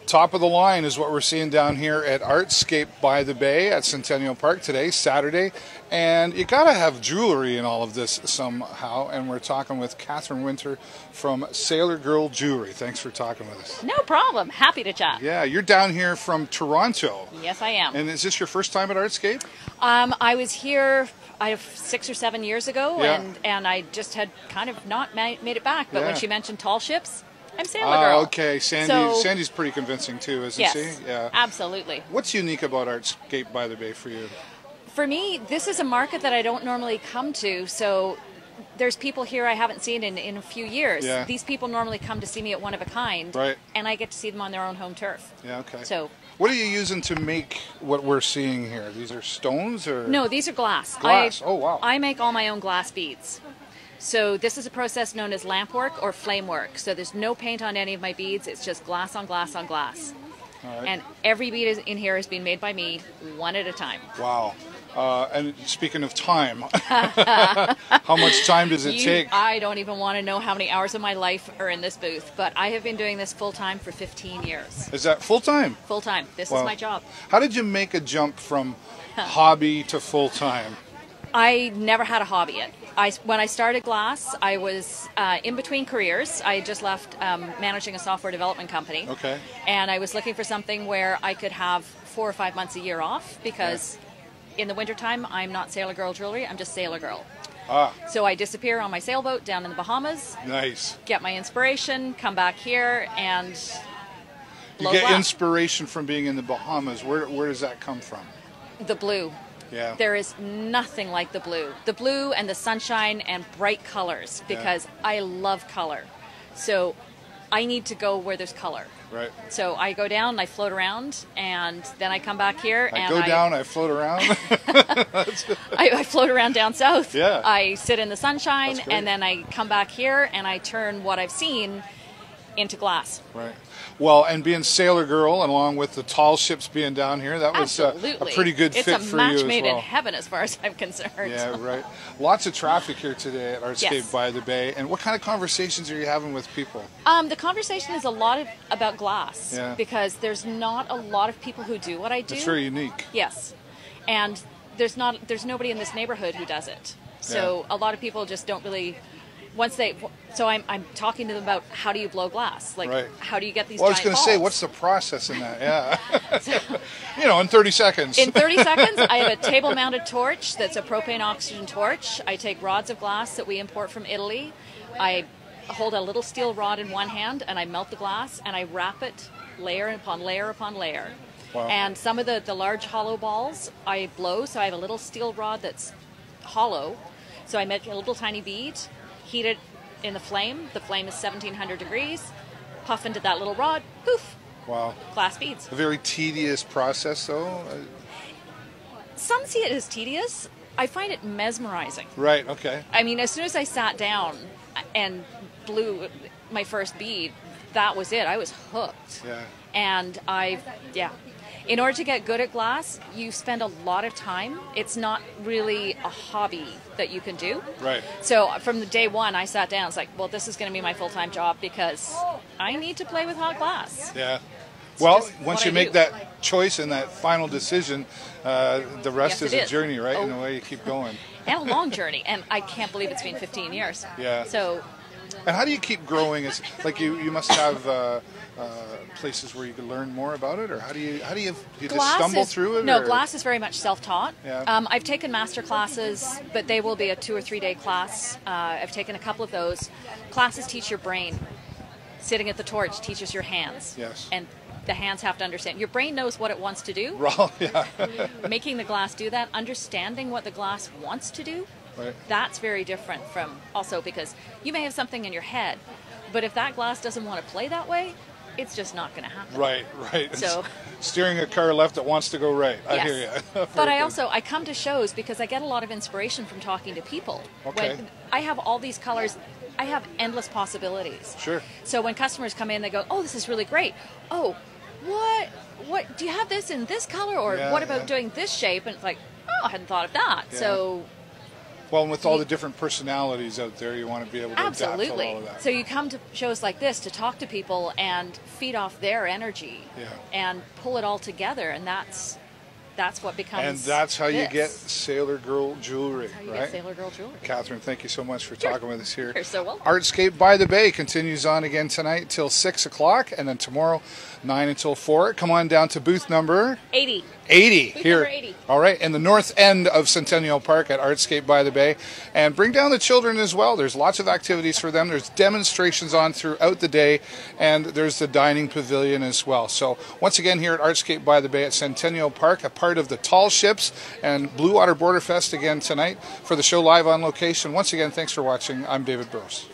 Top of the line is what we're seeing down here at ARTZscape by the Bay at Centennial Park today, Saturday. And you got to have jewelry in all of this somehow. And we're talking with Catherine Winter from Sailorgirl Jurie. Thanks for talking with us. No problem. Happy to chat. Yeah, you're down here from Toronto. Yes, I am. And is this your first time at ARTZscape? I was here 6 or 7 years ago, Yeah. and I just had kind of not made it back. But Yeah. when she mentioned tall ships, I'm Sailorgirl. Okay, Sandy's pretty convincing too, isn't Yes, she? Yeah, absolutely. What's unique about ARTZscape by the Bay for you? For me, this is a market that I don't normally come to, so there's people here I haven't seen in a few years. Yeah. These people normally come to see me at One of a Kind, Right. and I get to see them on their own home turf. Yeah, okay. So, what are you using to make what we're seeing here? These are stones or? no, these are glass. Glass. Oh, wow. I make all my own glass beads. So this is a process known as lamp work or flame work. So there's no paint on any of my beads. It's just glass on glass on glass. All right. And every bead in here has been made by me, one at a time. Wow. And speaking of time, how much time does it take? I don't even want to know how many hours of my life are in this booth, but I have been doing this full time for 15 years. Is that full time? Full time. This Wow. is my job. How did you make a jump from hobby to full time? I never had a hobby yet. When I started glass, I was in between careers. I just left managing a software development company. Okay. And I was looking for something where I could have 4 or 5 months a year off because in the wintertime, I'm not Sailorgirl Jewelry, I'm just Sailorgirl. Ah, So I disappear on my sailboat down in the Bahamas, nice. get my inspiration, come back here, and You blow get glass. inspiration from being in the Bahamas. Where does that come from? The blue. Yeah. There is nothing like the blue. The blue and the sunshine and bright colors because I love color. So I need to go where there's color. Right. So I go down and I float around and then I come back here I and go down, I float around. I float around down south. Yeah. I sit in the sunshine That's great. and then I come back here and I turn what I've seen into glass. Right. Well, and being Sailorgirl, and along with the tall ships being down here, that was a Absolutely. pretty good fit It's a for match you as made well. in heaven as far as I'm concerned. Yeah, right. Lots of traffic here today at ARTZscape Yes. by the Bay. And what kind of conversations are you having with people? The conversation is a lot about glass Yeah. because there's not a lot of people who do what I do. It's very unique. Yes, and there's nobody in this neighborhood who does it. So a lot of people just don't really. So I'm talking to them about how do you blow glass? Like Right. how do you get these? Well, I was giant going to say, balls? what's the process in that? Yeah. In 30 seconds. In 30 seconds, I have a table-mounted torch that's a propane oxygen torch. I take rods of glass that we import from Italy. I hold a little steel rod in one hand, and I melt the glass, and I wrap it layer upon layer upon layer. Wow. And some of the large hollow balls I blow, so I have a little steel rod that's hollow. So I make a little tiny bead, heat it in the flame. The flame is 1700 degrees. Puff into that little rod, poof, Wow. glass beads. A very tedious process, though. Some see it as tedious. I find it mesmerizing. Right, okay. I mean, as soon as I sat down and blew my first bead, that was it. I was hooked. Yeah. And in order to get good at glass, you spend a lot of time. It's not really a hobby that you can do. Right. So from the day one, I sat down. It's like, well, this is going to be my full-time job because I need to play with hot glass. Yeah. Well, just once what you I make do. that choice and that final decision, the rest Yes, is it a is. journey, right? Oh. In a way, you keep going. And a long journey. And I can't believe it's been 15 years. Yeah. So And how do you keep growing? It's like you must have places where you can learn more about it, or how do you just stumble through it? No, or? glass is very much self-taught. Yeah. I've taken master classes, but they will be a 2 or 3 day class. I've taken a couple of those. Classes teach your brain. Sitting at the torch teaches your hands. Yes. And the hands have to understand. Your brain knows what it wants to do. Well, yeah. Making the glass do that, understanding what the glass wants to do, Right. that's very different from also because you may have something in your head, but if that glass doesn't want to play that way, it's just not going to happen. Right. So- Steering a car left that wants to go right. I Yes. hear you. But I come to shows because I get a lot of inspiration from talking to people. Okay. When I have all these colors, I have endless possibilities. Sure. So when customers come in, they go, "Oh, this is really great. Oh, what do you have this in this color, or Yeah, what about yeah. doing this shape?" And it's like, "Oh, I hadn't thought of that." Yeah. So Well, and with all the different personalities out there, you want to be able to adapt to all of that. So you come to shows like this to talk to people and feed off their energy and pull it all together, and that's what becomes. And that's how you get Sailorgirl jewelry, that's how you right? get Sailorgirl jewelry. Catherine, thank you so much for talking with us here. You're so welcome. ARTZscape by the Bay continues on again tonight till 6 o'clock, and then tomorrow 9 until 4. Come on down to booth number 80. 80 Booth here. number 80. All right, in the north end of Centennial Park at ARTZscape by the Bay. And bring down the children as well. There's lots of activities for them. There's demonstrations on throughout the day, and there's the dining pavilion as well. So once again here at ARTZscape by the Bay at Centennial Park, a part of the Tall Ships and Blue Water Border Fest again tonight for the show live on location. Once again, thanks for watching. I'm David Burrows.